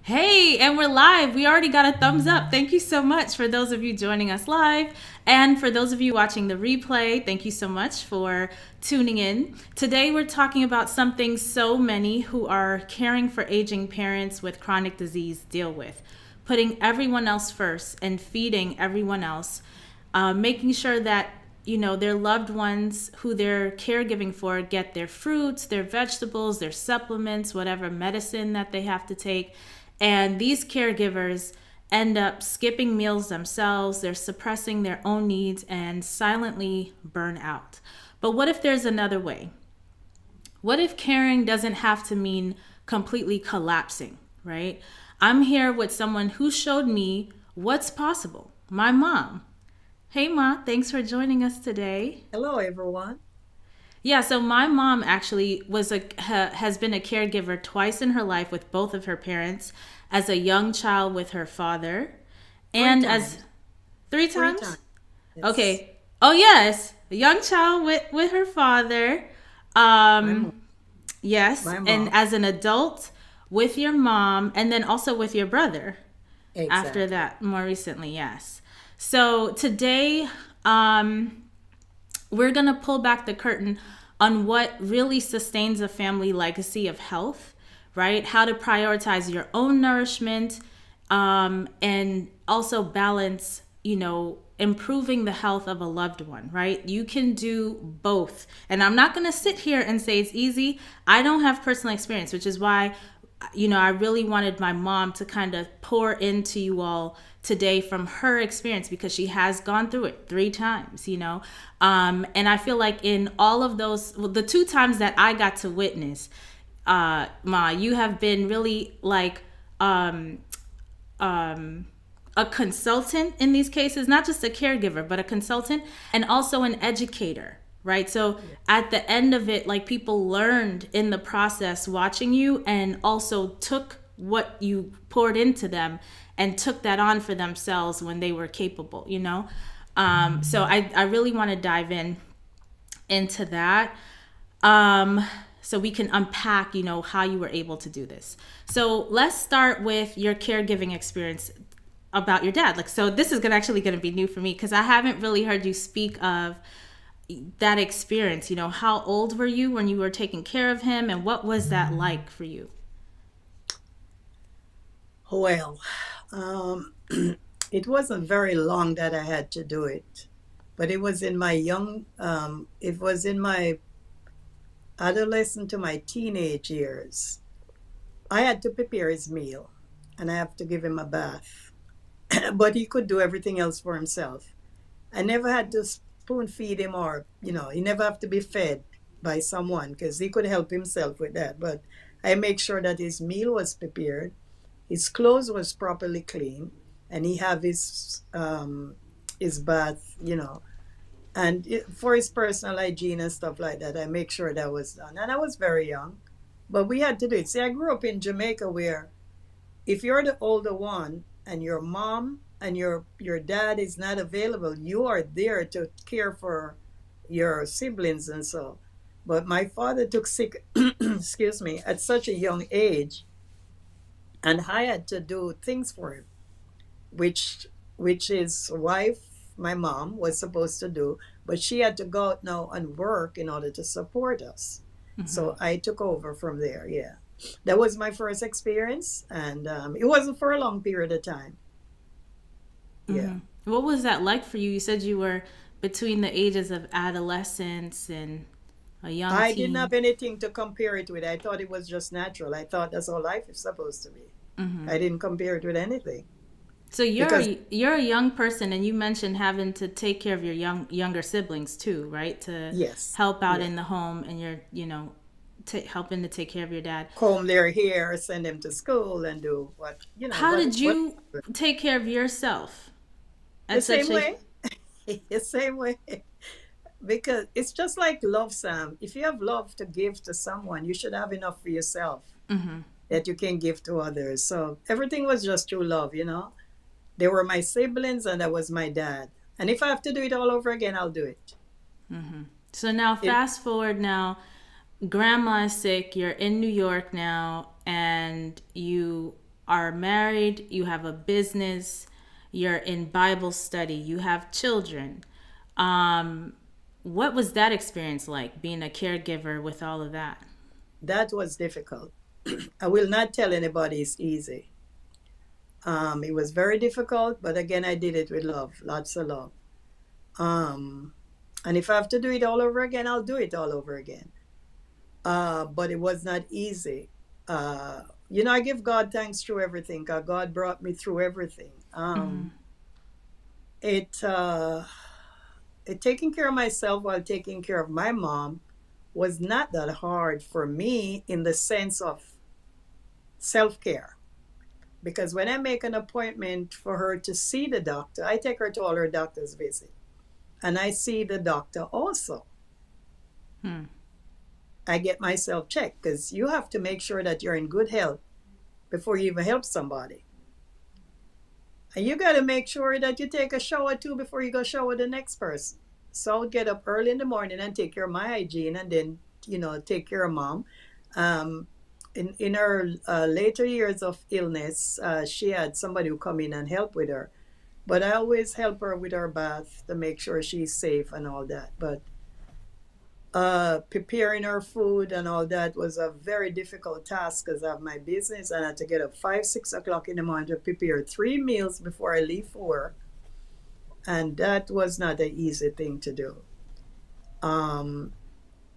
Hey, and we're live. We already got a thumbs up. Thank you so much for those of you joining us live. And for those of you watching the replay, thank you so much for tuning in. Today, we're talking about something so many who are caring for aging parents with chronic disease deal with: putting everyone else first and feeding everyone else, making sure that their loved ones who they're caregiving for get their fruits, their vegetables, their supplements, whatever medicine that they have to take. And these caregivers end up skipping meals themselves. They're suppressing their own needs and silently burn out. But what if there's another way? What if caring doesn't have to mean completely collapsing, right? I'm here with someone who showed me what's possible. My mom. Hey, Ma, thanks for joining us today. Hello, everyone. Yeah, so my mom actually has been a caregiver twice in her life with both of her parents, as a young child with her father, Three and as times. three Three times. times. Yes. Okay. Oh yes, a young child with her father. My mom. Yes, My and mom. as an adult with your mom, and then also with your brother after Exactly. that, more recently. Yes. So today, we're going to pull back the curtain on what really sustains a family legacy of health, right? How to prioritize your own nourishment, and also balance, improving the health of a loved one, right? You can do both. And I'm not going to sit here and say it's easy. I don't have personal experience, which is why I really wanted my mom to kind of pour into you all today from her experience, because she has gone through it three times. And I feel like in all of those, well, the two times that I got to witness, Ma, you have been really like a consultant in these cases, not just a caregiver, but a consultant and also an educator, right? So Yeah. at the end of it, like, people learned in the process watching you, and also took what you poured into them and took that on for themselves when they were capable. So I really want to dive into that, so we can unpack, how you were able to do this. So let's start with your caregiving experience about your dad. Like, so this is actually going to be new for me, because I haven't really heard you speak of that experience. How old were you when you were taking care of him, and what was that like for you? Well, um, it wasn't very long that I had to do it, but it was in my adolescent to my teenage years. I had to prepare his meal and I have to give him a bath, but he could do everything else for himself. I never had to spoon feed him, or, he never have to be fed by someone because he could help himself with that. But I make sure that his meal was prepared, his clothes was properly clean, and he have his bath, and for his personal hygiene and stuff like that. I make sure that was done. And I was very young, but we had to do it. See, I grew up in Jamaica where if you're the older one and your mom and your dad is not available, you are there to care for your siblings and so. But my father took sick, excuse me, at such a young age, and I had to do things for him, which his wife, my mom, was supposed to do, but she had to go out now and work in order to support us. Mm-hmm. So I took over from there. Yeah, that was my first experience, and it wasn't for a long period of time. Yeah. Mm-hmm. What was that like for you? You said you were between the ages of adolescence and a young I didn't teen. have anything to compare it with. I thought it was just natural. I thought that's how life is supposed to be. Mm-hmm. I didn't compare it with anything So you're because, you're a young person, and you mentioned having to take care of your younger siblings too, right? To yes, help out yeah, in the home, and you're helping to take care of your dad. comb their hair, send them to school, and do How did what you take care of yourself the at such same a? way, the same way. Because it's just like love, Sam. If you have love to give to someone, you should have enough for yourself Mm-hmm. that you can give to others. So everything was just true love. They were my siblings and that was my dad. And if I have to do it all over again, I'll do it. Mm-hmm. So now, It fast forward now, grandma is sick. You're in New York now, and you are married, you have a business, you're in Bible study, you have children. Um, what was that experience like, being a caregiver with all of that? That was difficult. I will not tell anybody it's easy. It was very difficult, but again, I did it with love, lots of love. Um, and if I have to do it all over again, I'll do it all over again. But it was not easy. I give God thanks through everything. 'Cause God brought me through everything. Mm-hmm. It taking care of myself while taking care of my mom was not that hard for me in the sense of self-care. Because when I make an appointment for her to see the doctor, I take her to all her doctor's visits. And I see the doctor also. Hmm. I get myself checked because you have to make sure that you're in good health before you even help somebody. And you got to make sure that you take a shower too before you go shower the next person. So I would get up early in the morning and take care of my hygiene and then, take care of mom. Um, in her later years of illness, she had somebody who come in and help with her. But I always help her with her bath to make sure she's safe and all that. But preparing her food and all that was a very difficult task because I have my business and I had to get up 5, 6 o'clock in the morning to prepare 3 meals before I leave for work. And that was not an easy thing to do. Um,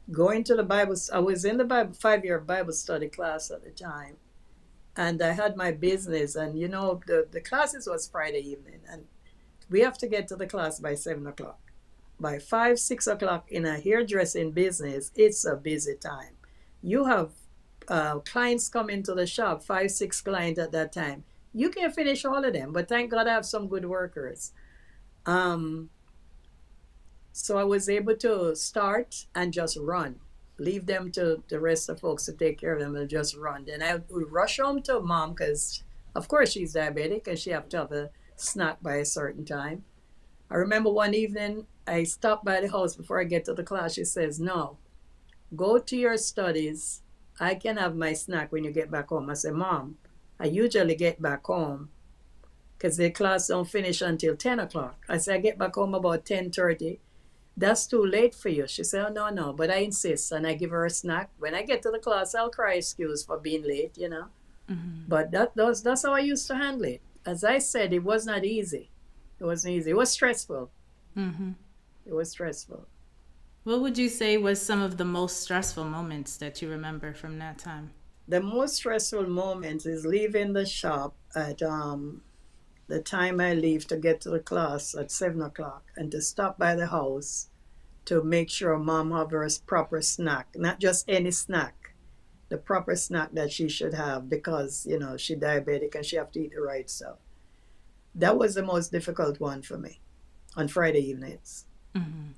Going to the Bible, I was in the Bible 5-year Bible study class at the time, and I had my business, and the classes was Friday evening, and we have to get to the class by 7 o'clock. By 5, 6 o'clock in a hairdressing business, it's a busy time. You have clients come into the shop, 5, 6 clients at that time. You can finish all of them, but thank God I have some good workers. Um, so I was able to start and just run, leave them to the rest of folks to take care of them and just run. Then I would rush home to mom because, of course, she's diabetic and she have to have a snack by a certain time. I remember one evening I stopped by the house before I get to the class. She says, "No, go to your studies. I can have my snack when you get back home." I said, "Mom, I usually get back home because the class don't finish until 10 o'clock. I said, I get back home about 10:30. That's too late for you." She said, "Oh, no, no." But I insist and I give her a snack. When I get to the class, I'll cry excuse for being late. Mm-hmm. But that's how I used to handle it. As I said, it was not easy. It wasn't easy. It was stressful. Mm-hmm. It was stressful. What would you say was some of the most stressful moments that you remember from that time? The most stressful moment is leaving the shop at the time I leave to get to the class at 7 o'clock and to stop by the house to make sure mom have her proper snack, not just any snack, the proper snack that she should have because, she's diabetic and she have to eat the right stuff. That was the most difficult one for me on Friday evenings. Mm-hmm.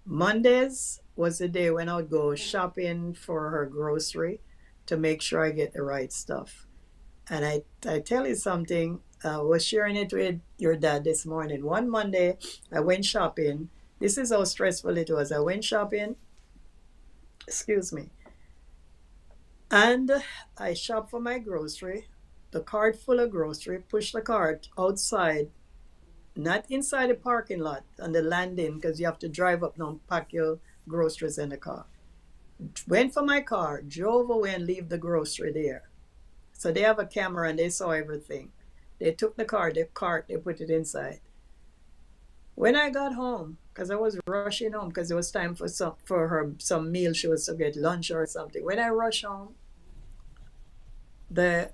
Mondays was the day when I would go shopping for her grocery to make sure I get the right stuff. And I tell you something, I was sharing it with your dad this morning. One Monday, I went shopping. This is how stressful it was. I went shopping, excuse me, and I shopped for my grocery, the cart full of grocery, pushed the cart outside, not inside the parking lot on the landing because you have to drive up now and pack your groceries in the car. Went for my car, drove away and leave the grocery there. So they have a camera and they saw everything. They took the cart, they put it inside. When I got home, because I was rushing home because it was time for her some meal she was to get lunch or something. When I rushed home, I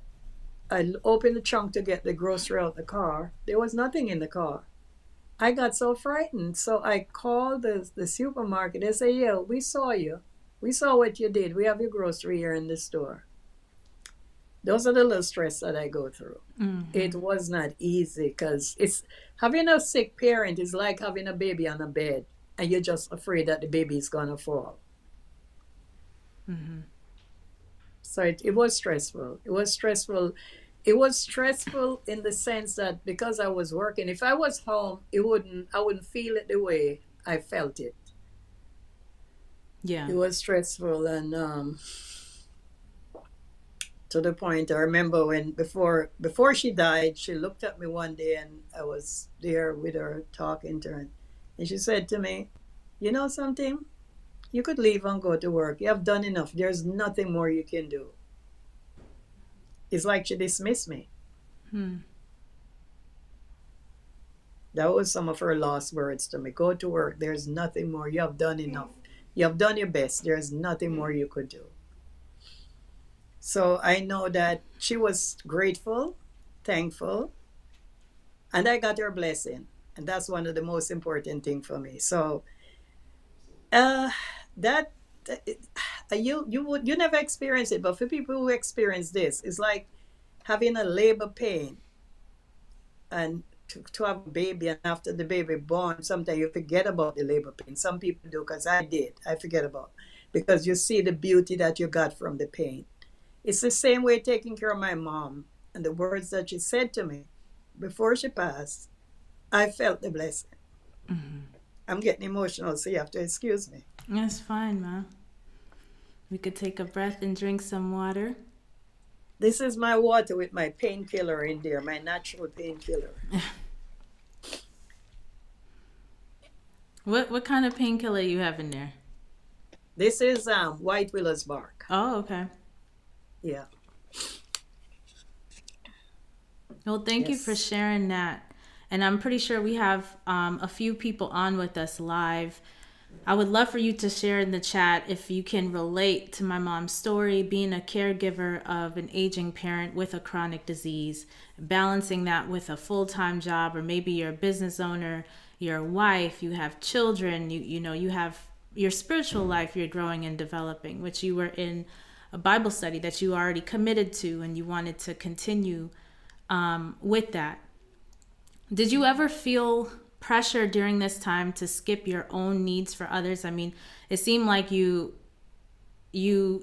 opened the trunk to get the grocery out the car. There was nothing in the car. I got so frightened. So I called the supermarket. They say, "Yeah, we saw you. We saw what you did. We have your grocery here in the store." Those are the little stress that I go through. Mm-hmm. It was not easy because it's having a sick parent is like having a baby on a bed and you're just afraid that the baby is going to fall. Mm-hmm. So it was stressful. It was stressful. It was stressful in the sense that because I was working, if I was home, I wouldn't feel it the way I felt it. Yeah. It was stressful and To the point I remember when before she died, she looked at me one day and I was there with her talking to her, and she said to me, "You know something? You could leave and go to work. You have done enough. There's nothing more you can do." It's like she dismissed me. Hmm. That was some of her last words to me. "Go to work. There's nothing more. You have done enough. You have done your best. There's nothing more you could do." So I know that she was grateful, thankful, and I got her blessing. And that's one of the most important thing for me. So uh, that you never experience it, but for people who experience this, it's like having a labor pain and to have a baby, and after the baby born, sometimes you forget about the labor pain. Some people do, because I did. I forget about, because you see the beauty that you got from the pain. It's the same way taking care of my mom, and the words that she said to me before she passed. I felt the blessing. I'm getting emotional, so you have to excuse me. That's fine, Ma. We could take a breath and drink some water. This is my water with my painkiller in there, my natural painkiller. What kind of painkiller you have in there? This is white willow's bark. Oh, okay. Yeah. Well, thank you for Yes. sharing that. And I'm pretty sure we have a few people on with us live. I would love for you to share in the chat if you can relate to my mom's story, being a caregiver of an aging parent with a chronic disease, balancing that with a full-time job, or maybe you're a business owner, you're a wife, you have children, you have your spiritual life you're growing and developing, which you were in a Bible study that you already committed to and you wanted to continue with that. Did you ever feel pressure during this time to skip your own needs for others? I mean, it seemed like you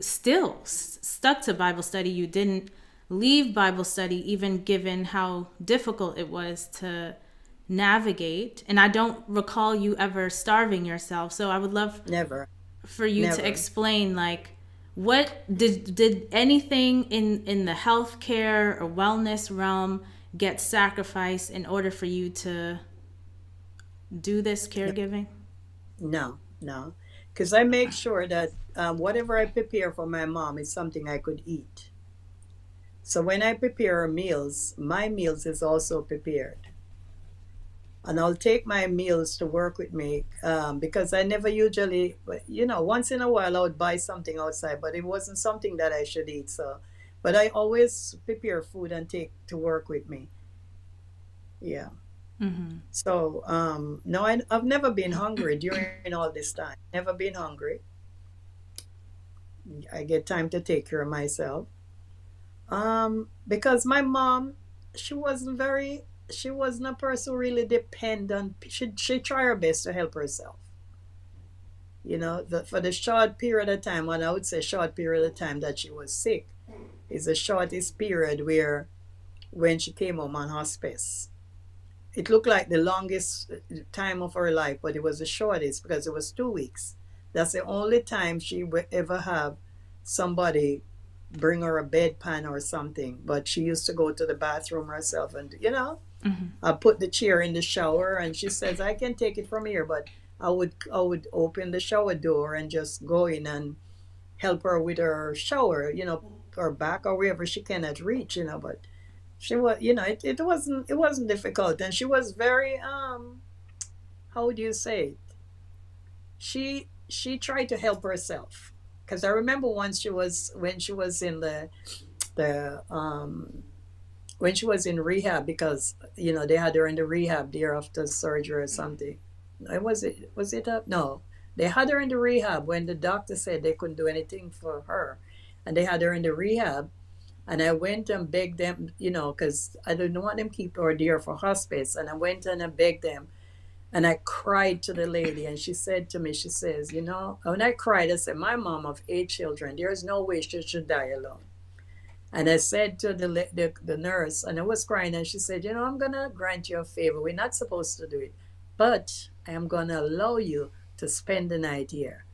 still stuck to Bible study. You didn't leave Bible study, even given how difficult it was to navigate. And I don't recall you ever starving yourself. So I would love Never. for you to Never. explain, like, what did anything in the healthcare or wellness realm get sacrificed in order for you to do this caregiving? No, no. Because I make sure that whatever I prepare for my mom is something I could eat. So when I prepare her meals, my meals is also prepared. And I'll take my meals to work with me, because I never usually, once in a while I would buy something outside, but it wasn't something that I should eat. So, but I always prepare food and take to work with me. Yeah. Mm-hmm. So, no, I've never been hungry during all this time. Never been hungry. I get time to take care of myself. Because my mom, she wasn't very, she wasn't a person who really depend on, she tried her best to help herself. For the short period of time, and I would say short period of time that she was sick, is the shortest period where when she came home on hospice. It looked like the longest time of her life, but it was the shortest because it was 2 weeks. That's the only time she would ever have somebody bring her a bedpan or something. But she used to go to the bathroom herself, and Mm-hmm. I put the chair in the shower, and she says, "I can take it from here," but I would open the shower door and just go in and help her with her shower, her back or wherever she cannot reach, but she was, it wasn't difficult, and she was very, how would you say it? She tried to help herself, because I remember once when she was in the when she was in rehab, because they had her in the rehab there after surgery or something. Was it up? No, they had her in the rehab when the doctor said they couldn't do anything for her, and they had her in the rehab. And I went and begged them, because I didn't want them keep her there for hospice. And I went and I begged them. And I cried to the lady. And she said to me, she says, when I cried, I said, "My mom of 8 children, there is no way she should die alone." And I said to the nurse, and I was crying, and she said, "I'm going to grant you a favor. We're not supposed to do it, but I am going to allow you to spend the night here."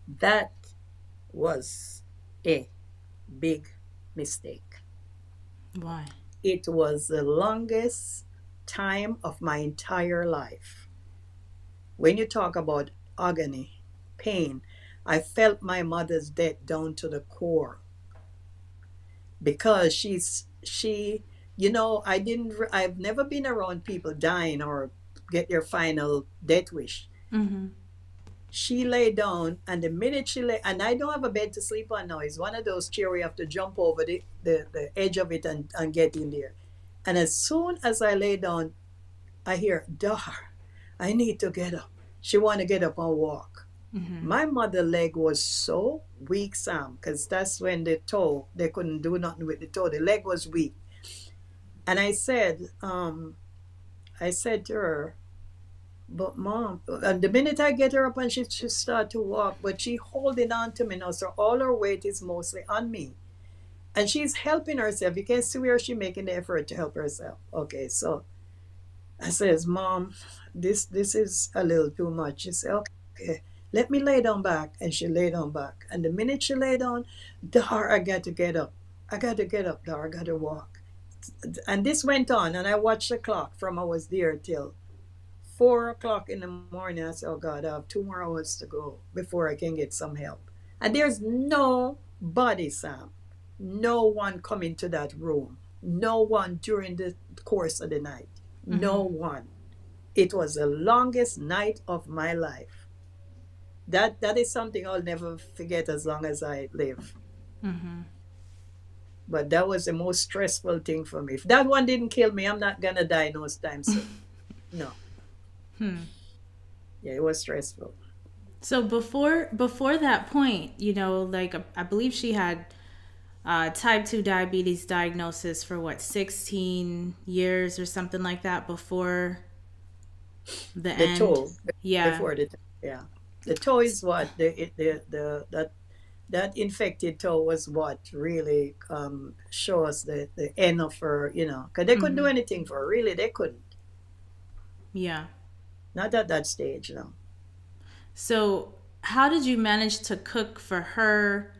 That was a big mistake. Why? It was the longest time of my entire life. When you talk about agony, pain, I felt my mother's death down to the core because she I've never been around people dying or get their final death wish. Mm-hmm. She lay down, and the minute she lay, and I don't have a bed to sleep on now. It's one of those chairs where you have to jump over the edge of it and get in there. And as soon as I lay down, I hear, Dar, I need to get up. She want to get up and walk. Mm-hmm. My mother leg was so weak, Sam, because that's when the toe, they couldn't do nothing with the toe. The leg was weak. And I said to her, but mom, and the minute I get her up and she start to walk, but she holding on to me now, so all her weight is mostly on me. And she's helping herself. You can see where she's making the effort to help herself. Okay, so I says, Mom, this is a little too much. She said, okay, let me lay down back. And she lay down back. And the minute she lay down, Dar, I got to get up. I got to get up, Dar, I got to walk. And this went on, and I watched the clock from I was there till 4 o'clock in the morning. I said, oh God, I have 2 more hours to go before I can get some help. And there's nobody, Sam. No one come into that room. No one during the course of the night. Mm-hmm. No one. It was the longest night of my life. That is something I'll never forget as long as I live. Mm-hmm. But that was the most stressful thing for me. If that one didn't kill me, I'm not gonna die no time soon. No. Yeah, it was stressful. So before that point, like I believe she had type 2 diabetes diagnosis for what, 16 years or something like that before the The end. toe Yeah. before yeah. The toe is what that infected toe was what really shows the end of her, because they couldn't do Mm-hmm. anything for her. Really, they couldn't. Yeah. Not at that stage, no. So how did you manage to cook for her?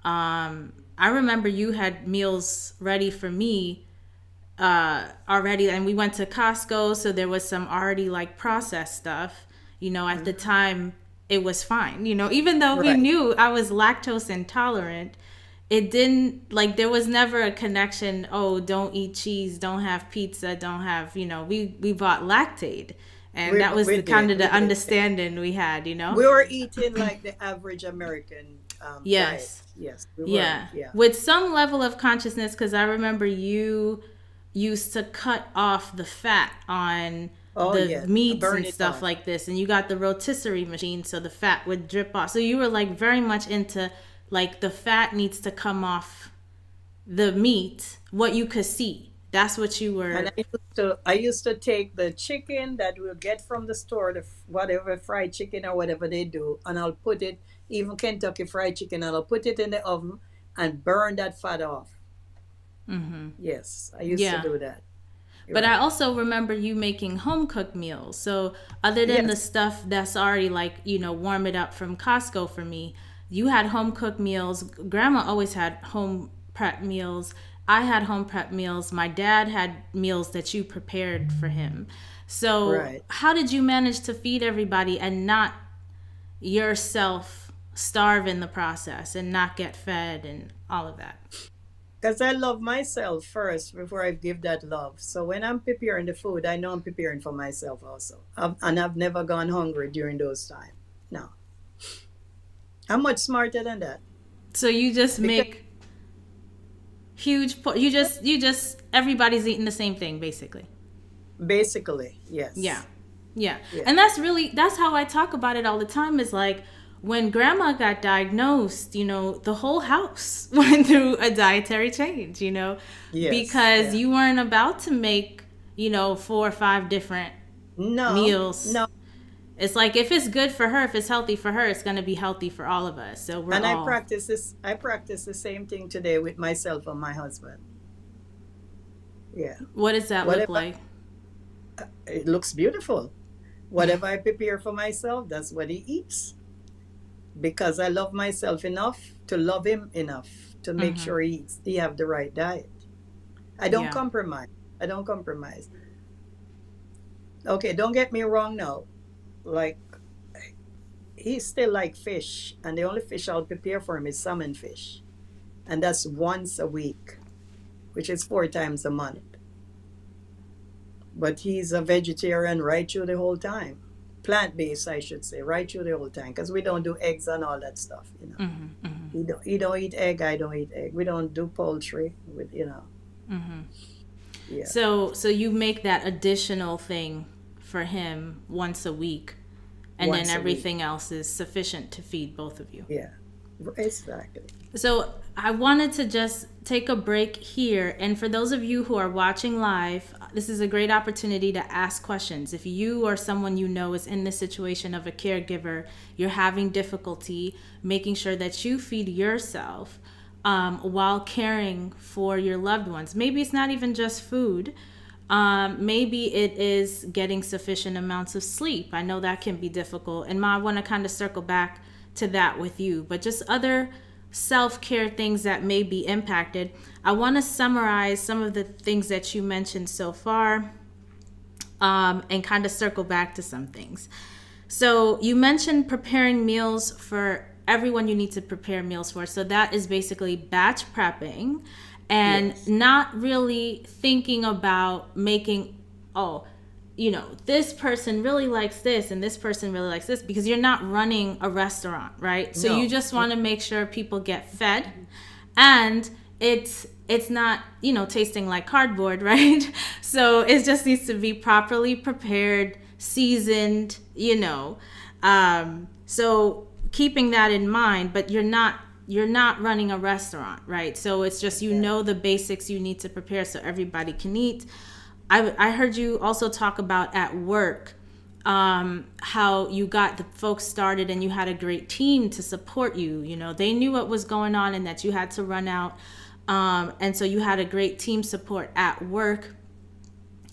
I remember you had meals ready for me already, and we went to Costco, so there was some already like processed stuff. At the time it was fine. Even though we Right. knew I was lactose intolerant, it didn't, like, there was never a connection. Oh, don't eat cheese, don't have pizza, don't have, we bought Lactaid, and that was We the kind did. of We the did. understanding we had. We were eating like the average American diet. Yes. Yes, we were. Yeah, Yeah. with some level of consciousness, because I remember you used to cut off the fat on Oh, the yes. meats Burn and it stuff off. like this, and you got the rotisserie machine so the fat would drip off. So you were like very much into, like, the fat needs to come off the meat, what you could see. That's what you And were. I used to take the chicken that we'll get from the store, whatever fried chicken or whatever they do, and I'll put it, even Kentucky fried chicken, and I'll put it in the oven and burn that fat off. Hmm. Yes, I used to Yeah. do that. You're But I right. also remember you making home cooked meals. So other than the Yes, stuff that's already, like, warm it up from Costco for me, you had home cooked meals. Grandma always had home prep meals. I had home prep meals. My dad had meals that you prepared for him. So right. how did you manage to feed everybody and not yourself starve in the process and not get fed and all of that? Because I love myself first before I give that love. So when I'm preparing the food, I know I'm preparing for myself also. And I've never gone hungry during those times. No, I'm much smarter than that. So you just Because make you just everybody's eating the same thing basically. basically, Yeah. yes. Yeah. Yeah. And that's how I talk about it all the time, is like, when grandma got diagnosed, the whole house went through a dietary change, Yes. because Yeah. you weren't about to make, 4 or 5 different No, meals. no. It's like, if it's good for her, if it's healthy for her, it's going to be healthy for all of us. So we're And I all. practice this. I practice the same thing today with myself and my husband. Yeah. What does that look Whatever. like? It looks beautiful. Whatever I prepare for myself, that's what he eats. Because I love myself enough to love him enough to make Mm-hmm. sure he have the right diet. I don't Yeah. compromise. I don't compromise. Okay, don't get me wrong now. Like, he still like fish, and the only fish I'll prepare for him is salmon fish, and that's once a week, which is 4 times a month. But he's a vegetarian right through the whole time. Plant-based, I should say, right through the whole time, because we don't do eggs and all that stuff. He don't eat egg. I don't eat egg. We don't do poultry. With. Yeah, So you make that additional thing for him once a week, and then once a week. everything else is sufficient to feed both of you. Yeah, exactly. So I wanted to just take a break here. And for those of you who are watching live, this is a great opportunity to ask questions. If you or someone you know is in the situation of a caregiver, you're having difficulty making sure that you feed yourself while caring for your loved ones. Maybe it's not even just food. Maybe it is getting sufficient amounts of sleep. I know that can be difficult. And Ma, I want to kind of circle back to that with you, but just other self-care things that may be impacted. I want to summarize some of the things that you mentioned so far, and kind of circle back to some things. So you mentioned preparing meals for everyone you need to prepare meals for. So that is basically batch prepping and Yes. not really thinking about making, oh, this person really likes this and this person really likes this, because you're not running a restaurant, right? So you No. just want to make sure people get fed, and it's not, tasting like cardboard, right? So it just needs to be properly prepared, seasoned, so keeping that in mind, but you're not running a restaurant, right? So it's just, Yeah. the basics you need to prepare so everybody can eat. I heard you also talk about at work, how you got the folks started and you had a great team to support you. They knew what was going on and that you had to run out. And so you had a great team support at work.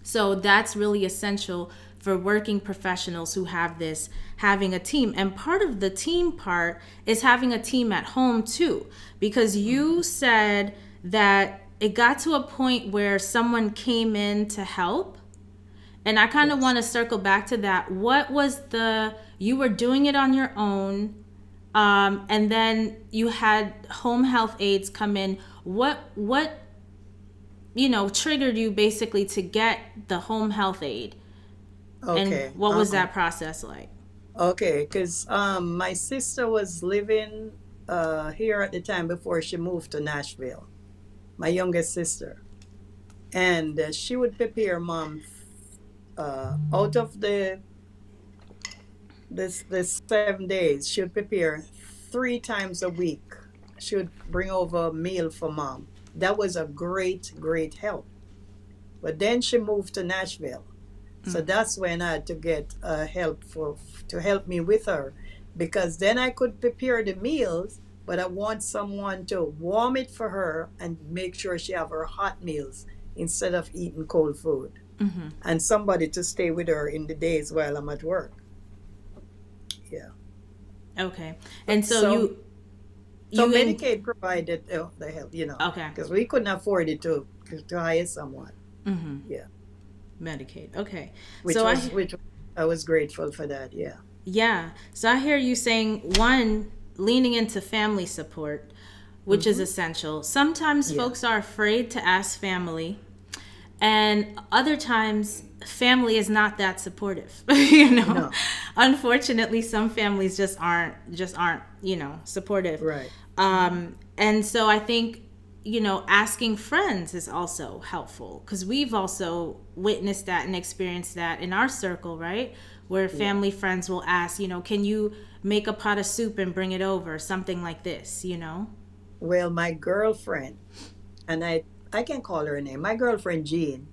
So that's really essential for working professionals who have this, having a team. And part of the team part is having a team at home too, because you said that it got to a point where someone came in to help. And I kind of Yes. want to circle back to that. What was you were doing it on your own, and then you had home health aides come in. What triggered you basically to get the home health aide? And Okay. what was that process like? Okay. Because my sister was living here at the time before she moved to Nashville. My youngest sister, and she would prepare mom out of the 7 days. She would prepare 3 times a week. She would bring over a meal for mom. That was a great help. But then she moved to Nashville, so that's when I had to get help to help me with her, because then I could prepare the meals, but I want someone to warm it for her and make sure she have her hot meals instead of eating cold food, and somebody to stay with her in the days while I'm at work. Yeah. Okay. And so So you Medicaid provided the help, okay. because we couldn't afford it to hire someone. Yeah. Medicaid. Okay. Which So was which I was grateful for that. Yeah. yeah. So I hear you saying, one, leaning into family support, which is essential. Sometimes Yeah. folks are afraid to ask family, and other times family is not that supportive. No. Unfortunately, some families just aren't supportive. Right. And so I think, asking friends is also helpful, because we've also witnessed that and experienced that in our circle, right? Where family friends will ask, can you make a pot of soup and bring it over? Something like this. Well, my girlfriend, and I can call her name. My girlfriend Jean,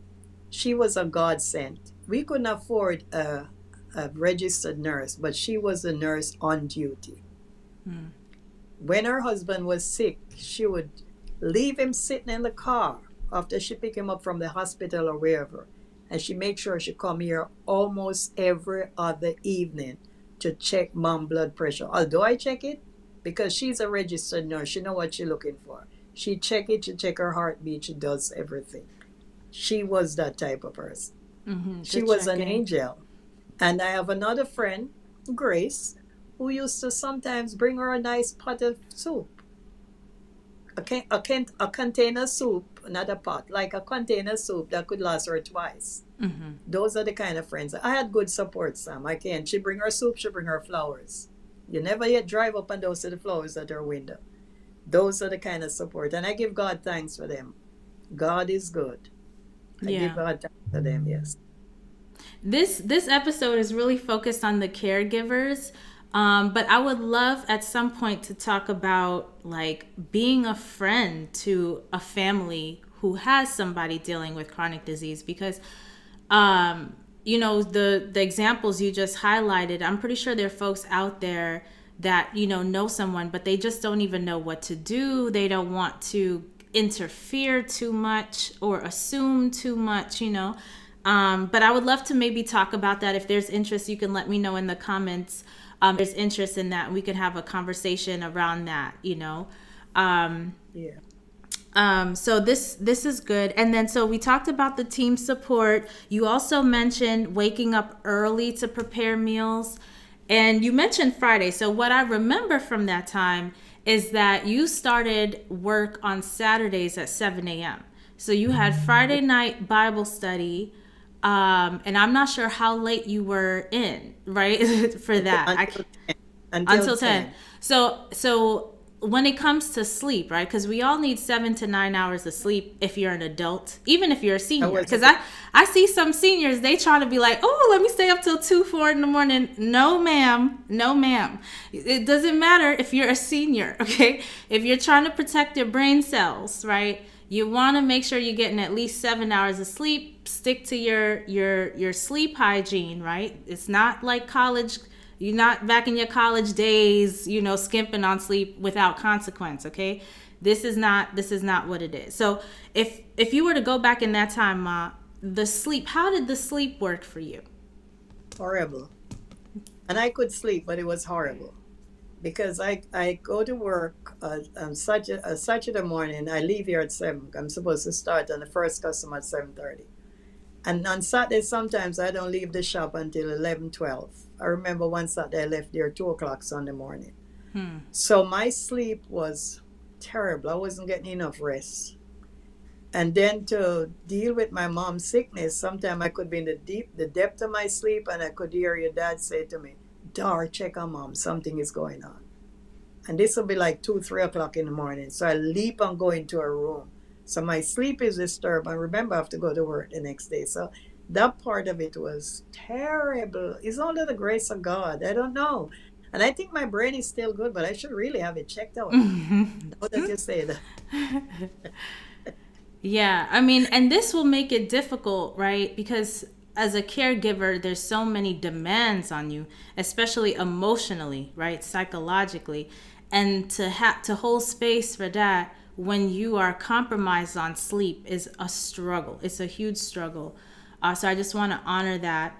she was a godsend. We couldn't afford a registered nurse, but she was a nurse on duty. When her husband was sick, she would leave him sitting in the car after she picked him up from the hospital or wherever, and she make sure she come here almost every other evening to check mom blood pressure. Although I check it, because she's a registered nurse, she know what she's looking for. She check it, she check her heartbeat, she does everything. She was that type of person. The She was an checking. angel. And I have another friend, Grace, who used to sometimes bring her a nice pot of soup, a container soup, not a pot, like a container soup that could last her twice. Those are the kind of friends. I had good support, Sam. I can. She bring her soup, she bring her flowers. You never yet drive up and down to the flowers at her window. Those are the kind of support. And I give God thanks for them. God is good. I give Yeah. God thanks for them, yes. This episode is really focused on the caregivers, but I would love at some point to talk about like being a friend to a family who has somebody dealing with chronic disease, because you know, the examples you just highlighted, I'm pretty sure there are folks out there that, you know someone, but they just don't even know what to do. They don't want to interfere too much or assume too much, you know. But I would love to maybe talk about that. If there's interest, you can let me know in the comments. There's interest in that, and we can have a conversation around that, you know. Yeah. So this is good. And then so we talked about the team support. You also mentioned waking up early to prepare meals. And you mentioned Friday. So what I remember from that time is that you started work on Saturdays at 7 a.m. So you had Friday night Bible study. And I'm not sure how late you were in, right? For that. Until 10. Until Until 10. 10. So when it comes to sleep, right? Because we all need 7 to 9 hours of sleep if you're an adult, even if you're a I senior. was Because I see some seniors, they try to be like, oh, let me stay up till 2, 4 in the morning. No, ma'am. No, ma'am. It doesn't matter if you're a senior, okay? If you're trying to protect your brain cells, right? You want to make sure you're getting at least 7 hours of sleep. Stick to your sleep hygiene, right? It's not like college. You're not back in your college days, you know, skimping on sleep without consequence, okay? This is not what it is. So if you were to go back in that time, Ma, the sleep, how did the sleep work for you? horrible. And I could sleep, but it was horrible. Because I go to work on Saturday morning. I leave here at 7. I'm supposed to start on the first customer at 7:30. And on Saturday, sometimes I don't leave the shop until 11, 12. I remember one Saturday I left there 2 o'clock Sunday morning. So my sleep was terrible. I wasn't getting enough rest. And then to deal with my mom's sickness, sometimes I could be in the depth of my sleep, and I could hear your dad say to me, Dar, check on mom, something is going on. And this will be like 2, 3 o'clock in the morning. So I leap and go into her room. So my sleep is disturbed. And remember, I have to go to work the next day. So that part of it was terrible. It's only the grace of God. I don't know. And I think my brain is still good, but I should really have it checked out. Now that you say that. Yeah, I mean, and this will make it difficult, right? Because as a caregiver, there's so many demands on you, especially emotionally, right? Psychologically. And to hold space for that when you are compromised on sleep is a struggle. It's a huge struggle. So I just want to honor that.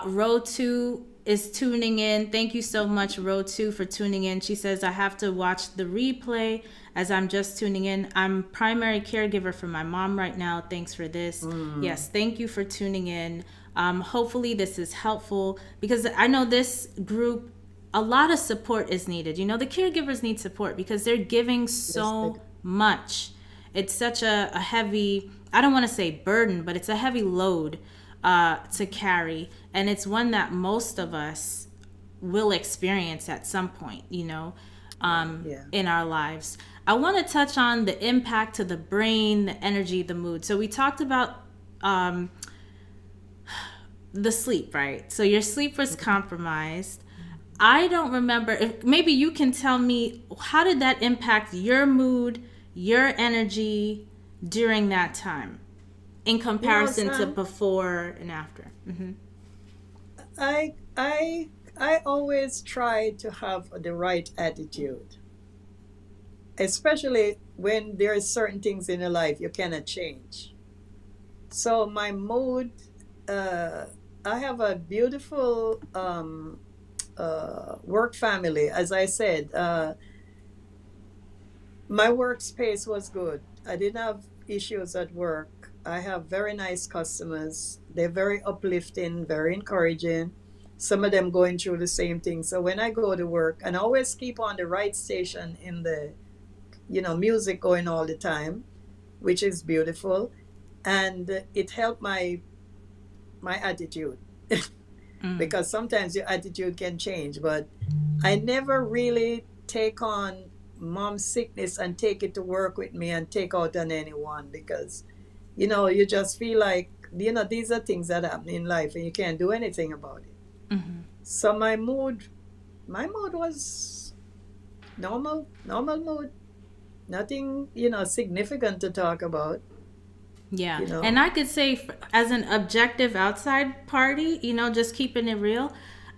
Row 2 is tuning in. Thank you so much, Row 2, for tuning in. She says, I have to watch the replay as I'm just tuning in. I'm primary caregiver for my mom right now. Thanks for this. Yes, thank you for tuning in. Hopefully this is helpful, because I know this group, a lot of support is needed. You know, the caregivers need support because they're giving so much. It's such a heavy, I don't want to say burden, but it's a heavy load to carry. And it's one that most of us will experience at some point, you know, in our lives. I want to touch on the impact to the brain, the energy, the mood. So we talked about the sleep, right? So your sleep was compromised. I don't remember, if maybe you can tell me, how did that impact your mood, your energy during that time in comparison to before and after? I I I always try to have the right attitude, especially when there are certain things in your life you cannot change. So my mood, uh, I have a beautiful work family. As I said, My workspace was good. I didn't have issues at work. I have very nice customers. They're very uplifting, very encouraging. Some of them going through the same thing. So when I go to work, and I always keep on the right station in the, music going all the time, which is beautiful. And it helped my attitude Mm. because sometimes your attitude can change. But I never really take on mom's sickness and take it to work with me and take out on anyone because, you just feel like, these are things that happen in life and you can't do anything about it. Mm-hmm. So my mood was normal mood. Nothing, significant to talk about, Yeah. you know. And I could say, as an objective outside party, just keeping it real,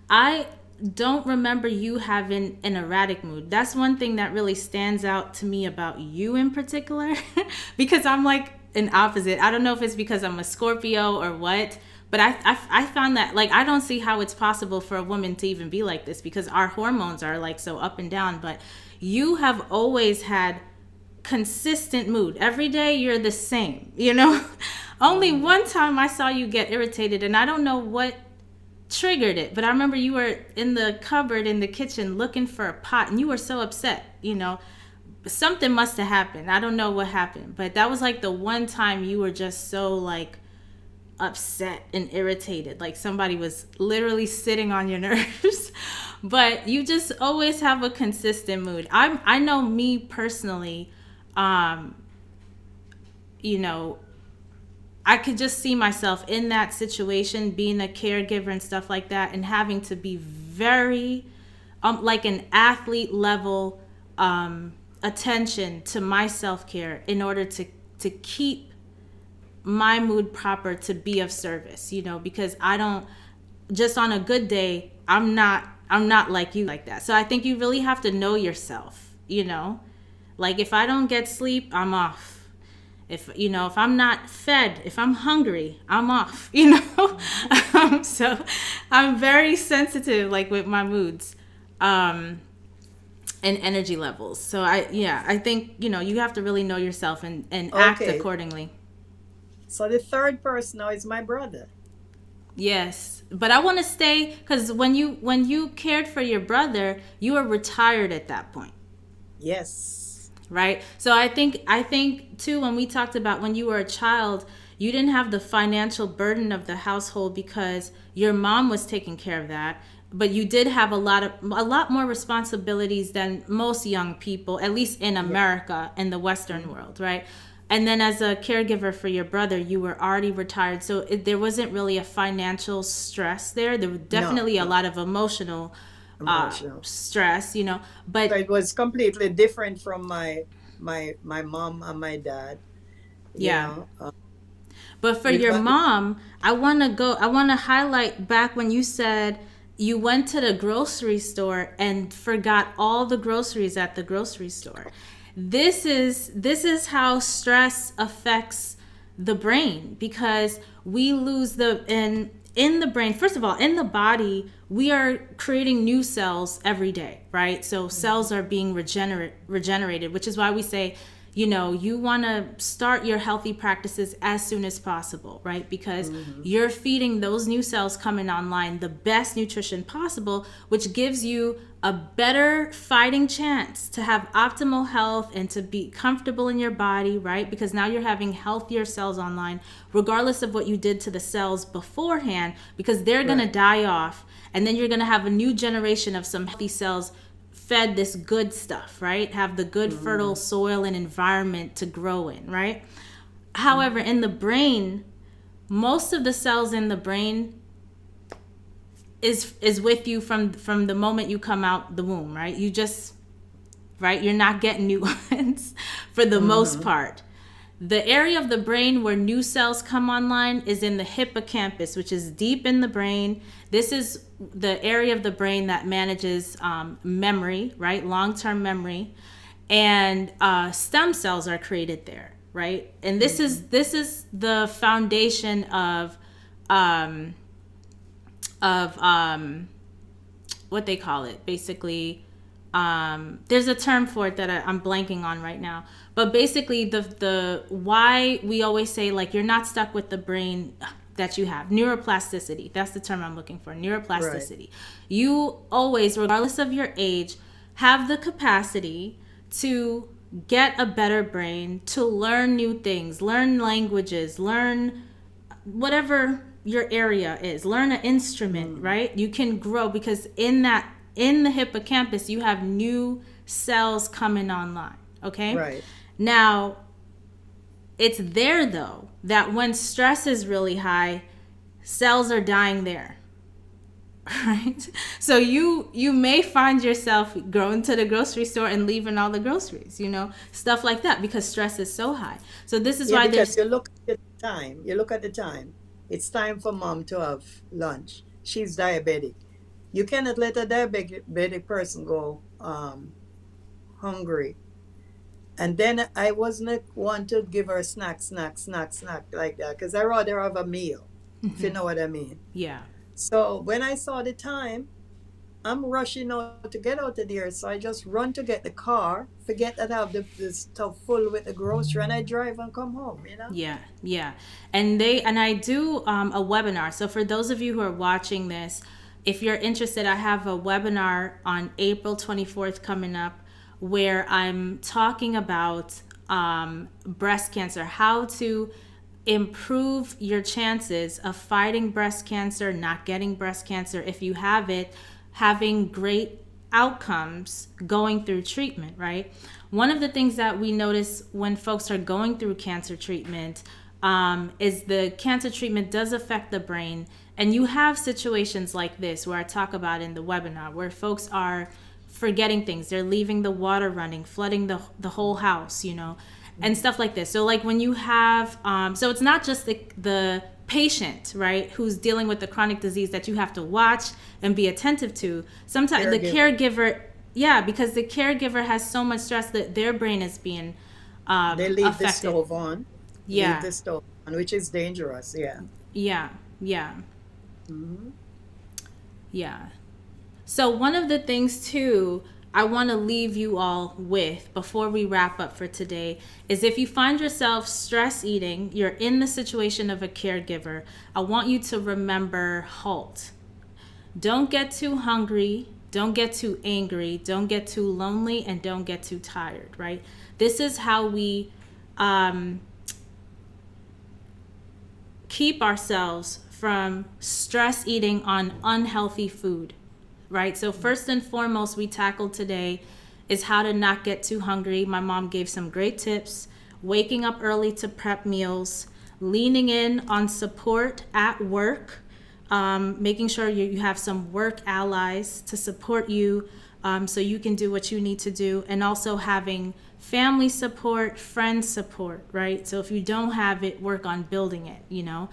I don't remember you having an erratic mood. That's one thing that really stands out to me about you in particular, because I'm like an opposite. I don't know if it's because I'm a Scorpio or what, but I found that, like, I don't see how it's possible for a woman to even be like this because our hormones are like so up and down. But you have always had consistent mood. Every day you're the same. Only Mhm. one time I saw you get irritated, and I don't know what triggered it, but I remember you were in the cupboard in the kitchen looking for a pot, and you were so upset. Something must have happened. I don't know what happened, but that was like the one time you were just so like upset and irritated, like somebody was literally sitting on your nerves. But you just always have a consistent mood. I know me personally, um you know I could just see myself in that situation, being a caregiver and stuff like that, and having to be very like an athlete level attention to my self-care in order to keep my mood proper, to be of service, because I don't, just on a good day, I'm not like you like that. So I think you really have to know yourself. Like, if I don't get sleep, I'm off. If I'm not fed, if I'm hungry, I'm off. So I'm very sensitive, like, with my moods and energy levels. So I think you have to really know yourself and act Okay. accordingly. So the third person now is my brother. Yes, but I want to stay, because when you cared for your brother, you were retired at that point, Yes. right? So I think too, when we talked about when you were a child, you didn't have the financial burden of the household because your mom was taking care of that, but you did have a lot more responsibilities than most young people, at least in Yeah. America and the Western Mhm. world, right? And then, as a caregiver for your brother, you were already retired, so there wasn't really a financial stress there. There was No, definitely a no. lot of emotional Emotional. stress. So But it was completely different from my mom and my dad, you yeah. know. But for your Because mom, I want to highlight back when you said you went to the grocery store and forgot all the groceries at the grocery store. This is how stress affects the brain, because we lose in the brain. First of all, in the body, we are creating new cells every day, right? So cells are being regenerated, which is why we say, you want to start your healthy practices as soon as possible, right? Because hmm you're feeding those new cells coming online the best nutrition possible, which gives you a better fighting chance to have optimal health and to be comfortable in your body, right? Because now you're having healthier cells online, regardless of what you did to the cells beforehand, because they're going to right. die off. And then you're going to have a new generation of some healthy cells fed this good stuff, right? Have the good fertile hmm soil and environment to grow in, right? However, hmm in the brain, most of the cells in the brain is with you from the moment you come out the womb, right? You're not getting new ones for the most hmm part. The area of the brain where new cells come online is in the hippocampus, which is deep in the brain. This is the area of the brain that manages memory, right? Long-term memory. And stem cells are created there, right? And this hmm is this is the foundation um, of what they call it, basically, There's a term for it that I'm blanking on right now, but basically the why we always say, like, you're not stuck with the brain that you have. Neuroplasticity, that's the term I'm looking for. Right. Neuroplasticity. You always, regardless of your age, have the capacity to get a better brain, to learn new things, learn languages, learn whatever your area is, learn an instrument, Mm. right? You can grow because in the hippocampus you have new cells coming online. Okay, Right. now it's there though that when stress is really high, cells are dying there. Right, so you may find yourself going to the grocery store and leaving all the groceries, stuff like that, because stress is so high. So this is Yeah, why because there's you look at the time. You look at the time. It's time for mom to have lunch. She's diabetic. You cannot let a diabetic person go hungry. And then I wasn't one to give her snack like that because I rather have a meal, if you know what I mean. yeah. So when I saw the time, I'm rushing out to get out of there. So I just run to get the car, forget that I have the stuff full with the grocery, and I drive and come home. Yeah, yeah. And I do a webinar. So for those of you who are watching this, if you're interested, I have a webinar on April 24th coming up where I'm talking about breast cancer, how to improve your chances of fighting breast cancer, not getting breast cancer if you have it, having great outcomes going through treatment, right? One of the things that we notice when folks are going through cancer treatment is the cancer treatment does affect the brain. And you have situations like this where I talk about in the webinar where folks are forgetting things. They're leaving the water running, flooding the whole house, and stuff like this. So like when you have, so it's not just the patient, right, who's dealing with the chronic disease that you have to watch and be attentive to. Sometimes the Caregiver. caregiver, yeah, because the caregiver has so much stress that their brain is being They leave the affected. stove on, leave Yeah, the stove on, which is dangerous. Yeah. yeah, yeah, Hmm. yeah. So one of the things too I want to leave you all with before we wrap up for today is if you find yourself stress eating, you're in the situation of a caregiver, I want you to remember halt. Don't get too hungry, don't get too angry, don't get too lonely, and don't get too tired, right? This is how we um, keep ourselves from stress eating on unhealthy food, right? So first and foremost, we tackled today is how to not get too hungry. My mom gave some great tips. Waking up early to prep meals, leaning in on support at work, making sure you have some work allies to support you, so you can do what you need to do, and also having family support, friend support, right? So if you don't have it, work on building it. Yes.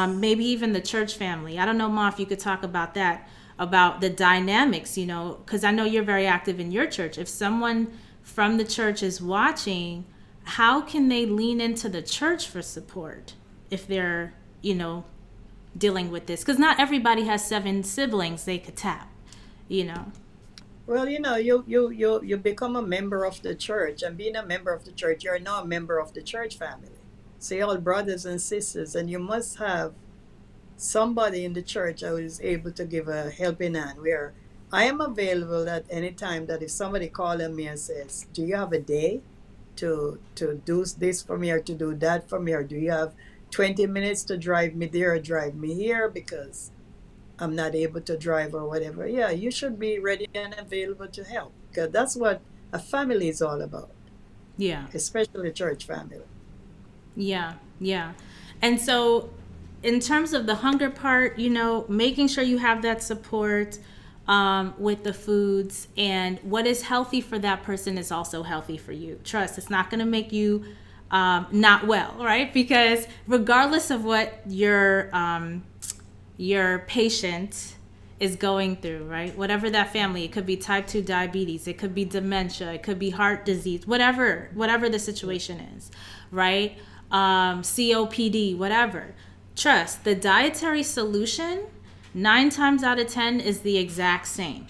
Maybe even the church family. I don't know, Ma, if you could talk about that, about the dynamics, because I know you're very active in your church. If someone from the church is watching, how can they lean into the church for support if they're, dealing with this? Because not everybody has 7 siblings they could tap, you know. Well, you become a member of the church, and being a member of the church, you're now a member of the church family. So you're all brothers and sisters, and you must have somebody in the church who is able to give a helping hand. Where I am available at any time. That if somebody calling me and says, "Do you have a day to do this for me or to do that for me, or do you have 20 minutes to drive me there or drive me here because I'm not able to drive or whatever?" Yeah, you should be ready and available to help because that's what a family is all about, Yeah, especially a church family. yeah, yeah. And so, in terms of the hunger part, making sure you have that support with the foods, and what is healthy for that person is also healthy for you. Trust, it's not going to make you not well, right? Because regardless of what your patient is going through, right? Whatever that family, it could be type 2 diabetes, it could be dementia, it could be heart disease, whatever the situation is, right? COPD, whatever. Trust, the dietary solution 9 times out of 10 is the exact same.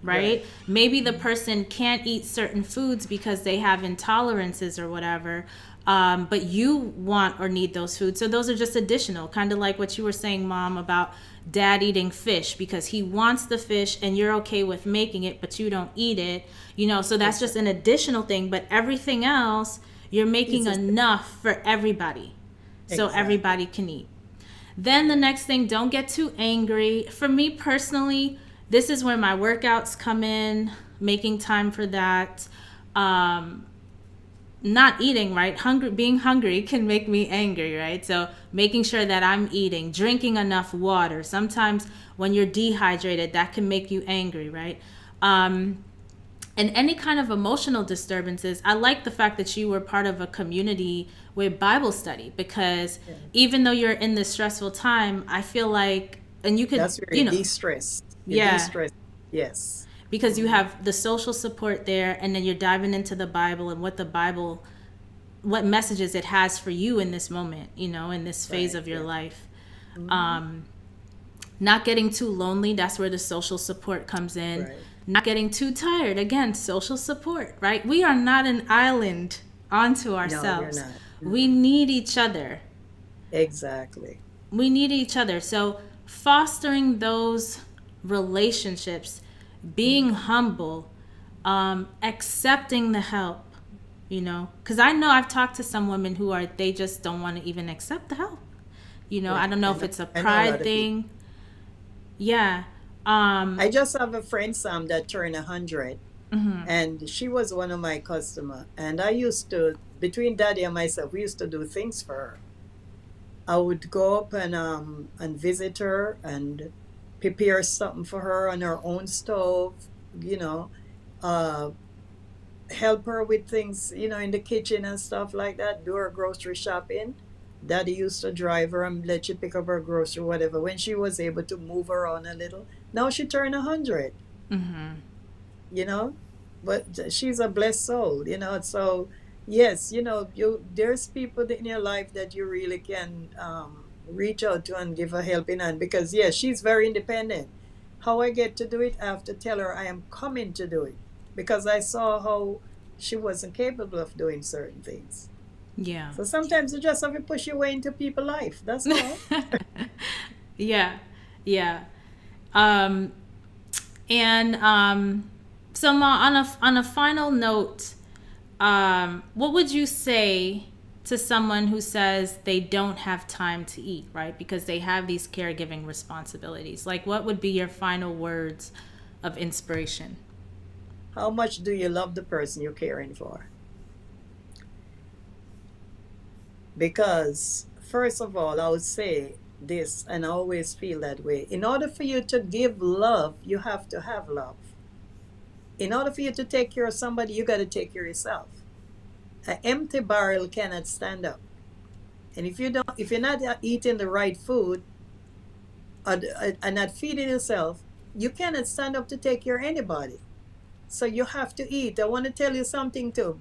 right? Maybe the person can't eat certain foods because they have intolerances or whatever, but you want or need those foods. So those are just additional, kind of like what you were saying, Mom, about dad eating fish because he wants the fish and you're okay with making it, but you don't eat it, so that's just an additional thing. But everything else, you're making enough for everybody. So everybody can eat. Then the next thing, don't get too angry. For me personally, this is where my workouts come in, making time for that. Not eating, right? Being hungry can make me angry, right? So making sure that I'm eating, drinking enough water. Sometimes when you're dehydrated, that can make you angry, right? And any kind of emotional disturbances. I like the fact that you were part of a community with Bible study, because even though you're in this stressful time, I feel like, and you could, That's very de-stress. De-stress. Yes. Because you have the social support there, and then you're diving into the Bible and what messages it has for you in this moment, in this phase of your life. Not getting too lonely. That's where the social support comes in. Right. Not getting too tired. Again, social support, right? We are not an island onto ourselves. No, you're not. We need each other. Exactly. We need each other. So fostering those relationships, being humble, accepting the help, because I know I've talked to some women they just don't want to even accept the help. I don't know if it's a pride thing. Yeah. I just have a friend, Sam, that turned 100, and she was one of my customers. And I used to, between Daddy and myself, we used to do things for her. I would go up and visit her and prepare something for her on her own stove, help her with things, in the kitchen and stuff like that, do her grocery shopping. Daddy used to drive her and let she pick up her grocery, whatever, when she was able to move around a little. Now she turned 100, but she's a blessed soul, so yes, there's people in your life that you really can reach out to and give a helping hand, because yes, she's very independent. How I get to do it, I have to tell her I am coming to do it, because I saw how she wasn't capable of doing certain things. Yeah. So sometimes you just have to push your way into people's life. That's all. Yeah. So Ma, on a final note, what would you say to someone who says they don't have time to eat, right? Because they have these caregiving responsibilities. Like, what would be your final words of inspiration? How much do you love the person you're caring for? Because, first of all, I would say this, and I always feel that way. In order for you to give love, you have to have love. In order for you to take care of somebody, you got to take care of yourself. An empty barrel cannot stand up. And if you're not eating the right food and not feeding yourself, you cannot stand up to take care of anybody. So you have to eat. I want to tell you something too.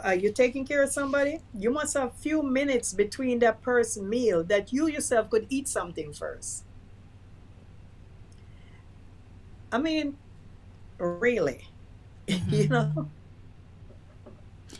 Are you taking care of somebody? You must have a few minutes between that person meal that you yourself could eat something first. I mean, really,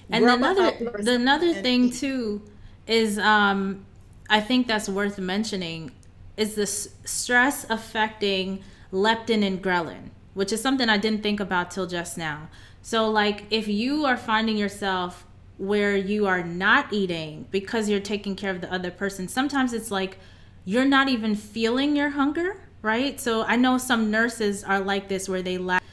And another thing too is, I think that's worth mentioning, is the stress affecting leptin and ghrelin, which is something I didn't think about till just now. So like, if you are finding yourself where you are not eating because you're taking care of the other person, sometimes it's like you're not even feeling your hunger, right? So I know some nurses are like this, where they lack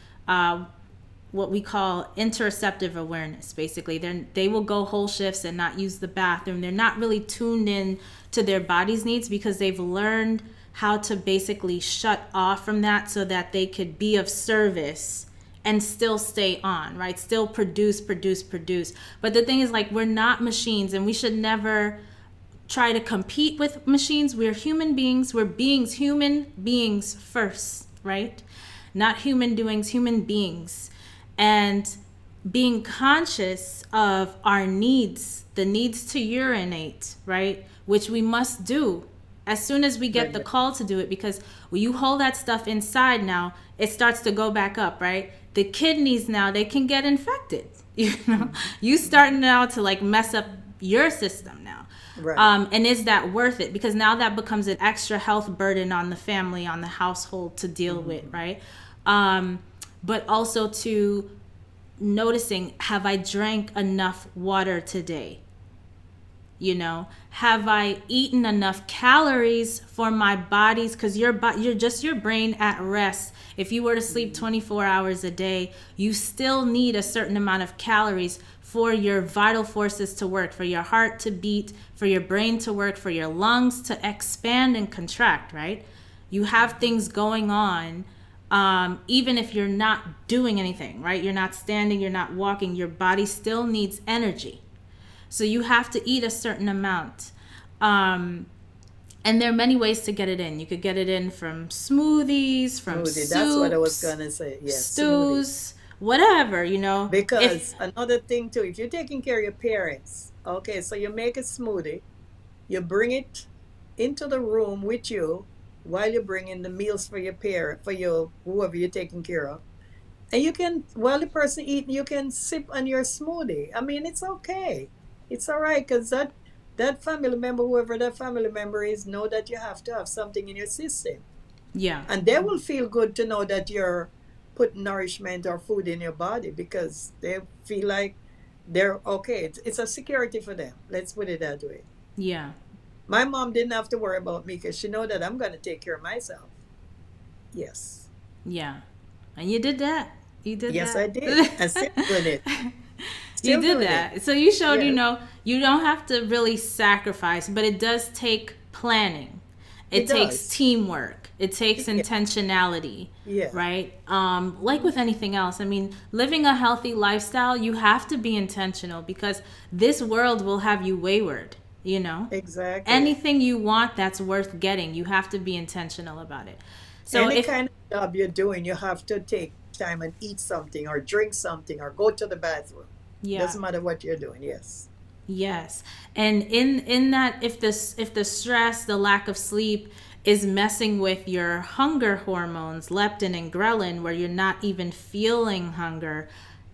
what we call interoceptive awareness. Basically, they will go whole shifts and not use the bathroom. They're not really tuned in to their body's needs, because they've learned how to basically shut off from that so that they could be of service and still stay on, right? Still produce. But the thing is, like, we're not machines, and we should never try to compete with machines. We're human beings. We're human beings first, right? Not human doings, human beings. And being conscious of our needs, the needs to urinate, right? Which we must do, as soon as we get the Right. call to do it, because when you hold that stuff inside now, it starts to go back up, right? The kidneys now, they can get infected. You starting now to like mess up your system now. Right. And is that worth it? Because now that becomes an extra health burden on the family, on the household to deal with, right? But also to noticing, have I drank enough water today? Have I eaten enough calories for my bodies? Because you're just your brain at rest. If you were to sleep 24 hours a day, you still need a certain amount of calories for your vital forces to work, for your heart to beat, for your brain to work, for your lungs to expand and contract, right? You have things going on, even if you're not doing anything, right? You're not standing, you're not walking, your body still needs energy. So you have to eat a certain amount. And there are many ways to get it in. You could get it in from smoothies, from Smoothie. That's what I was soups, gonna say. Yes, smoothie. stews, whatever, Because If another thing too, if you're taking care of your parents, okay, so you make a smoothie, you bring it into the room with you while you're bringing the meals for your parent, for your whoever you're taking care of. And you can, while the person eating, you can sip on your smoothie. I mean, it's okay. It's all right because that family member, whoever that family member is, know that you have to have something in your system. yeah, And they will feel good to know that you're putting nourishment or food in your body because they feel like they're okay. It's a security for them. Let's put it that way. yeah, My mom didn't have to worry about me because she know that I'm going to take care of myself. Yes. yeah. And you did that. You did Yes, I did. that. And still doing it. You Still did doing that. it. So you showed, Yeah. you don't have to really sacrifice, but it does take planning. It It takes does. teamwork. It takes Yeah. intentionality, Yeah. right? Like with anything else. I mean, living a healthy lifestyle, you have to be intentional because this world will have you wayward. Exactly. Anything you want that's worth getting, you have to be intentional about it. So Any if kind of job you're doing, you have to take time and eat something or drink something or go to the bathroom. yeah. Doesn't matter what you're doing. Yes. Yes. And in that, if the stress, the lack of sleep is messing with your hunger hormones, leptin and ghrelin, where you're not even feeling hunger,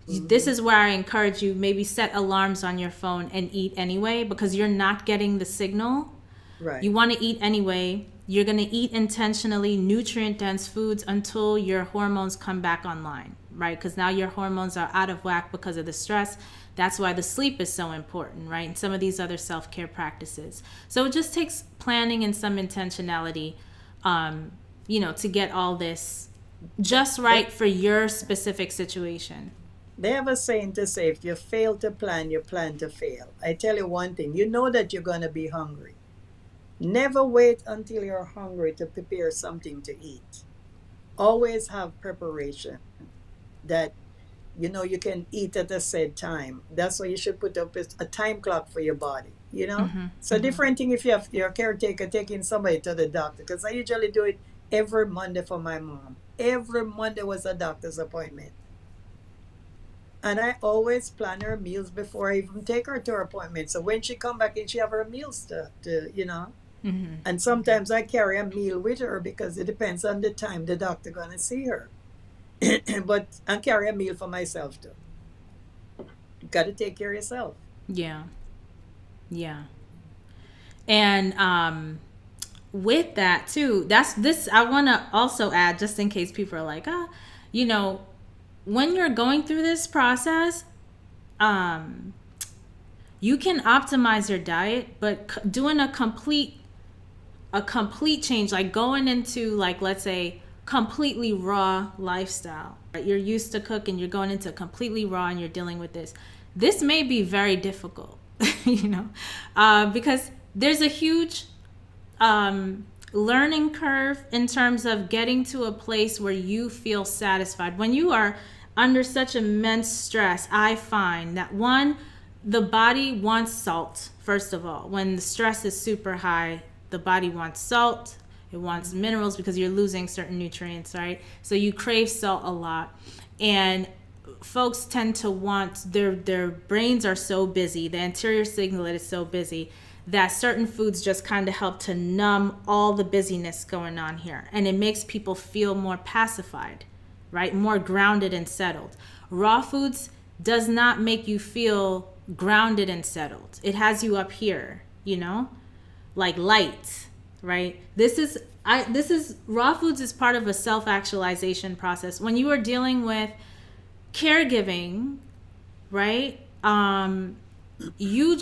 this Hmm. is where I encourage you, maybe set alarms on your phone and eat anyway, because you're not getting the signal. You Right. want to eat anyway. You're going to eat intentionally nutrient dense foods until your hormones come back online, right? Because now your hormones are out of whack because of the stress. That's why the sleep is so important, right? And some of these other self care practices. So it just takes planning and some intentionality, to get all this just They, right for your specific situation. they have a saying to say, if you fail to plan, you plan to fail. I tell you one thing, you know that you're going to be hungry. Never wait until you're hungry to prepare something to eat. Always have preparation that you can eat at a said time. That's why you should put up a time clock for your body. Mm-hmm. It's a Mm-hmm. different thing if you have your caretaker taking somebody to the doctor, because I usually do it every Monday for my mom. Every Monday was a doctor's appointment. And I always plan her meals before I even take her to her appointment. So when she come back and she have her meals to. Mm-hmm. And sometimes I carry a meal with her because it depends on the time the doctor gonna see her. But I carry a meal for myself too. You gotta take care of yourself. Yeah. Yeah. And with that too, that's this I want to also add, just in case people are like, you know when you're going through this process, um you can optimize your diet, but doing a complete change, like going into, like, let's say, completely raw lifestyle, right? You're used to cooking, you're going into completely raw and you're dealing with this may be very difficult. Because there's a huge learning curve in terms of getting to a place where you feel satisfied. When you are under such immense stress, I find that, one, the body wants salt. First of all, when the stress is super high, the body wants salt, it wants minerals, because you're losing certain nutrients, right? So you crave salt a lot. And folks tend to want, their brains are so busy, the anterior cingulate is so busy, that certain foods just kind of help to numb all the busyness going on here. And it makes people feel more pacified, right? More grounded and settled. Raw foods does not make you feel grounded and settled. It has you up here, you know, like light, right? This is raw foods is part of a self-actualization process. When you are dealing with caregiving, right? You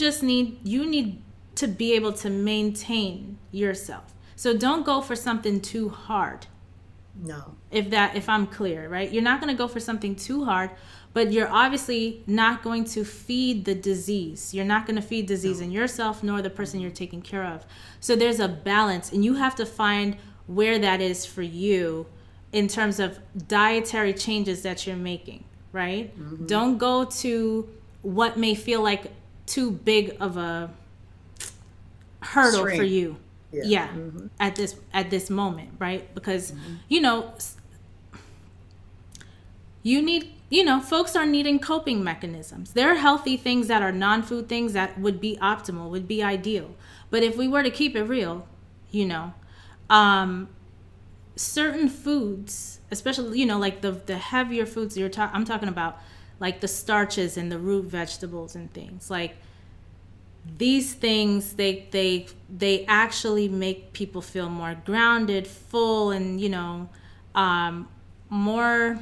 need to be able to maintain yourself. So don't go for something too hard. No. If I'm clear, right? You're not going to go for something too hard, but you're obviously not going to feed the disease. You're not going to feed disease in yourself nor the person you're taking care of. So there's a balance, and you have to find where that is for you in terms of dietary changes that you're making, right? Mm-hmm. Don't go to what may feel like too big of a hurdle for you. Yeah. Mm-hmm. at this moment, right? Because you know, folks are needing coping mechanisms. There are healthy things that are non-food things that would be optimal, would be ideal. But if we were to keep it real, you know, certain foods, especially, you know, like the heavier foods I'm talking about, like the starches and the root vegetables and things like these things, they actually make people feel more grounded, full, and, you know, more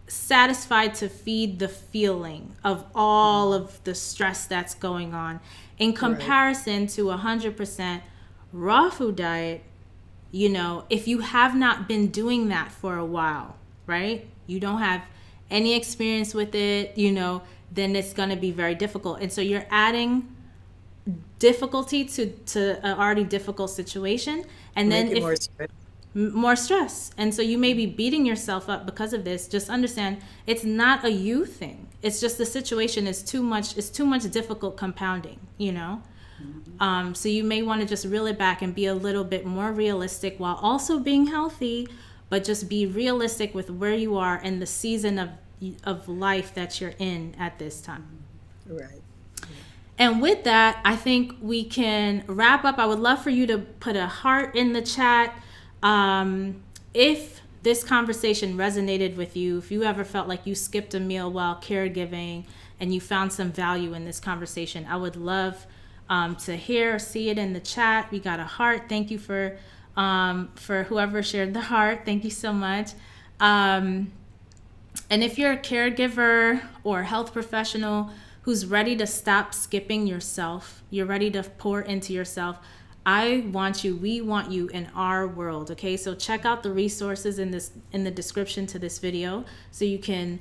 satisfied to feed the feeling of all of the stress that's going on in comparison to 100% raw food diet. You know, if you have not been doing that for a while, right? You don't have any experience with it, you know, then it's going to be very difficult. And so you're adding difficulty to an already difficult situation. And then more stress. And so you may be beating yourself up because of this. Just understand it's not a you thing. It's just the situation is too much. It's too much difficult compounding, you know? Mm-hmm. So you may want to just reel it back and be a little bit more realistic while also being healthy, but just be realistic with where you are and the season of life that you're in at this time. Right. And with that, I think we can wrap up. I would love for you to put a heart in the chat. If this conversation resonated with you, if you ever felt like you skipped a meal while caregiving and you found some value in this conversation, I would love to hear or see it in the chat. We got a heart. Thank you for whoever shared the heart. Thank you so much. And if you're a caregiver or health professional who's ready to stop skipping yourself, you're ready to pour into yourself, we want you in our world, okay? So check out the resources in the description to this video so you can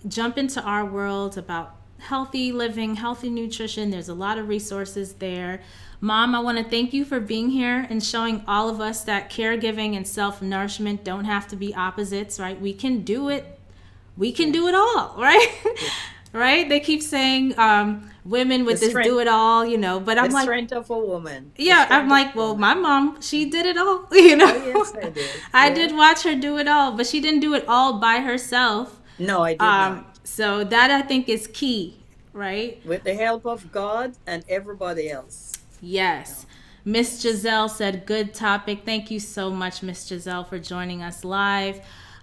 jump into our world about healthy living, healthy nutrition. There's a lot of resources there. Mom, I want to thank you for being here and showing all of us that caregiving and self-nourishment don't have to be opposites, right? We can do it. We can do it all, right? Right? They keep saying women with this do it all, you know, but I'm like, the strength of a woman. Yeah, I'm like, well, my mom, she did it all, you know. Oh, yes, I did. I did watch her do it all, but she didn't do it all by herself. No, I did not. So that I think is key, right? With the help of God and everybody else. Yes. Miss Giselle said, good topic. Thank you so much, Miss Giselle, for joining us live.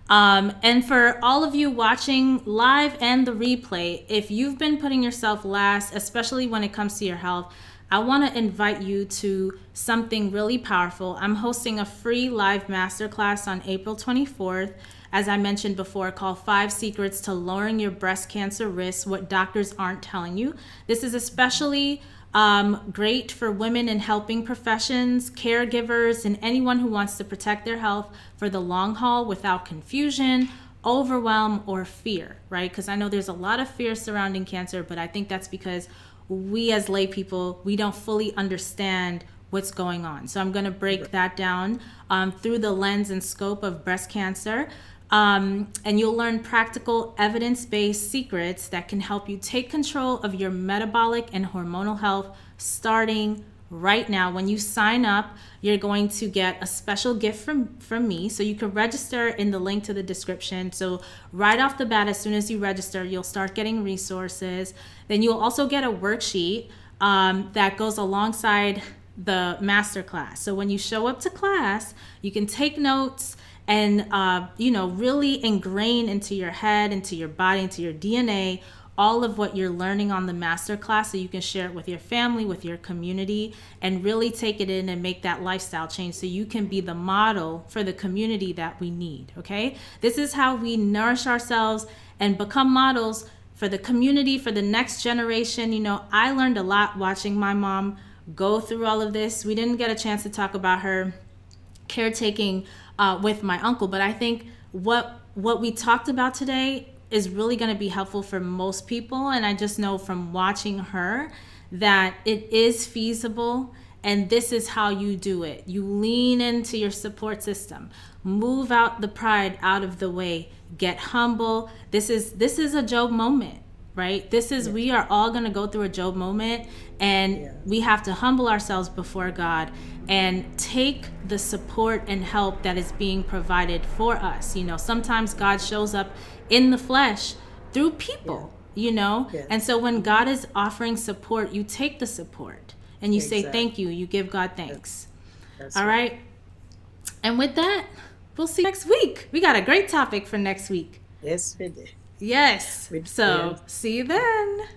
And for all of you watching live and the replay, if you've been putting yourself last, especially when it comes to your health, I want to invite you to something really powerful. I'm hosting a free live masterclass on April 24th, as I mentioned before, called 5 Secrets to Lowering Your Breast Cancer Risk, What Doctors Aren't Telling You. This is especially great for women in helping professions, caregivers, and anyone who wants to protect their health for the long haul without confusion, overwhelm, or fear, right? Because I know there's a lot of fear surrounding cancer, but I think that's because we as lay people, we don't fully understand what's going on. So I'm going to break that down through the lens and scope of breast cancer. And you'll learn practical evidence-based secrets that can help you take control of your metabolic and hormonal health starting right now. When you sign up, you're going to get a special gift from me. So you can register in the link to the description. So right off the bat, as soon as you register, you'll start getting resources. Then you'll also get a worksheet that goes alongside the masterclass. So when you show up to class, you can take notes and really ingrain into your head, into your body, into your DNA, all of what you're learning on the masterclass, so you can share it with your family, with your community, and really take it in and make that lifestyle change so you can be the model for the community that we need. Okay, this is how we nourish ourselves and become models for the community, for the next generation. I learned a lot watching my mom go through all of this. We didn't get a chance to talk about her caretaking with my uncle, but I think what we talked about today is really going to be helpful for most people. And I just know from watching her that it is feasible, and this is how you do it. You lean into your support system, move out the pride out of the way, get humble. This is a Job moment, right? We are all going to go through a Job moment, and we have to humble ourselves before God and take the support and help that is being provided for us. Sometimes God shows up in the flesh through people, and so when God is offering support, you take the support and you say thank you. You give God thanks. That's all right. And with that, we'll see you next week. We got a great topic for next week. Yes, we did. Yes. See you then.